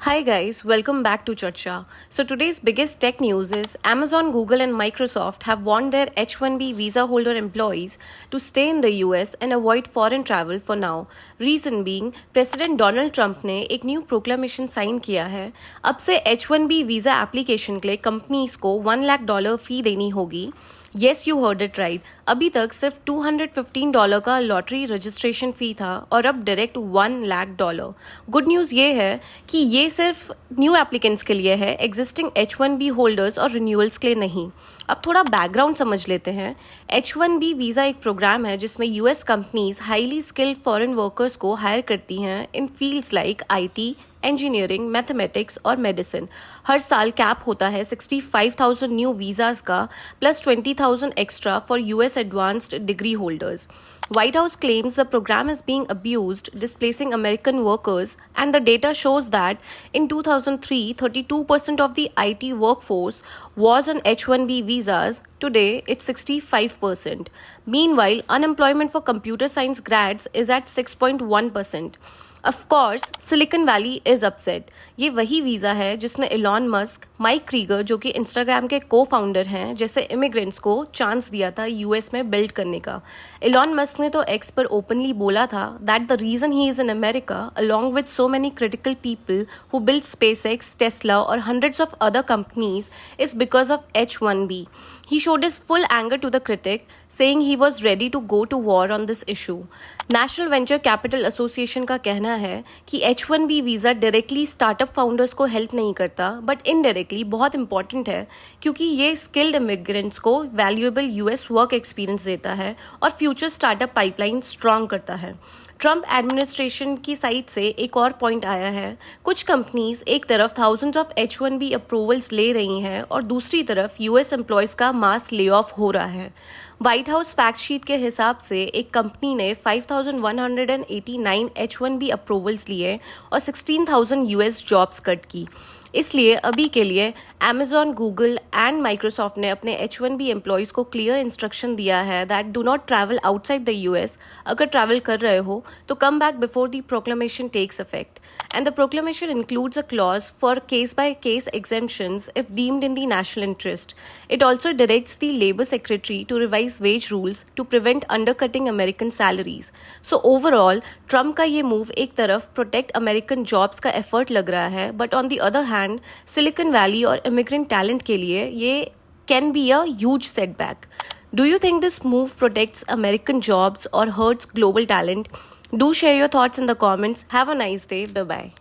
Hi guys, welcome back to Chacha. So today's biggest tech news is Amazon, Google and Microsoft have warned their H-1B visa holder employees to stay in the US and avoid foreign travel for now. Reason being, President Donald Trump ने एक new proclamation sign किया है। अब से H-1B visa application के लिए companies को $1 लाख फी देनी होगी। Yes you heard it right, अभी तक सिर्फ $215 का लॉटरी रजिस्ट्रेशन फी था और अब डायरेक्ट $1 लाख। गुड न्यूज़ ये है कि ये सिर्फ न्यू एप्लीकेंट्स के लिए है, एग्जिस्टिंग H-1B होल्डर्स और रिन्यूअल्स के लिए नहीं। अब थोड़ा बैकग्राउंड समझ लेते हैं। H-1B वीज़ा एक प्रोग्राम है जिसमें US companies highly skilled foreign workers को हायर करती हैं in fields like IT, engineering, mathematics और मेडिसिन। हर साल कैप होता है 65,000 न्यू वीज़ाज का plus 20,000 extra for US advanced degree holders. White House claims the program is being abused, displacing American workers, and the data shows that in 2003, 32% of the IT workforce was on H-1B visas. Today, it's 65%. Meanwhile, unemployment for computer science grads is at 6.1%. Of course, Silicon Valley is upset. ये वही visa है जिसने Elon Musk, mic Krieger जो कि Instagram के cofounder हैं, जैसे immigrants को चांस दिया था यूएस में बिल्ड करने का। एलॉन मस्क ने तो एक्स पर ओपनली बोला था that the reason he is in America along with so many critical people who build SpaceX, Tesla और hundreds of other companies is because of H-1B. He showed his full anger to the critic, saying he was ready to go to war on this issue. National Venture Capital Association का कहना है कि H-1B visa directly startup founders को help नहीं करता, but indirectly बहुत important है क्योंकि ये स्किल्ड इमिग्रेंट्स को वैल्यूएबल US वर्क एक्सपीरियंस देता है और फ्यूचर स्टार्टअप पाइपलाइन स्ट्रांग करता है। ट्रम्प एडमिनिस्ट्रेशन की साइड से एक और पॉइंट आया है। कुछ कंपनीज एक तरफ थाउजेंड्स ऑफ H-1B अप्रूवल्स ले रही हैं और दूसरी तरफ US एम्प्लॉयज़ का मास ले ऑफ हो रहा है। व्हाइट हाउस फैक्ट शीट के हिसाब से एक कंपनी ने 5,189 H-1B अप्रूवल्स लिए और 16,000 US जॉब्स कट की। इसलिए अभी के लिए Amazon, Google एंड Microsoft ने अपने H-1B एम्प्लॉयज़ को क्लियर इंस्ट्रक्शन दिया है that do not travel outside the US। अगर ट्रैवल कर रहे हो तो come back before the proclamation takes effect, and the proclamation includes a clause for case by case exemptions if deemed in the national interest. It also directs the Labor Secretary to revise wage rules to prevent undercutting American salaries. So overall, Trump का ये move एक तरफ protect American jobs का effort लग रहा है, but on the other hand silicon valley और immigrant talent के लिए ये can be a huge setback. Do you think this move protects American jobs or hurts global talent? Do share your thoughts in the comments. Have a nice day. Bye-bye.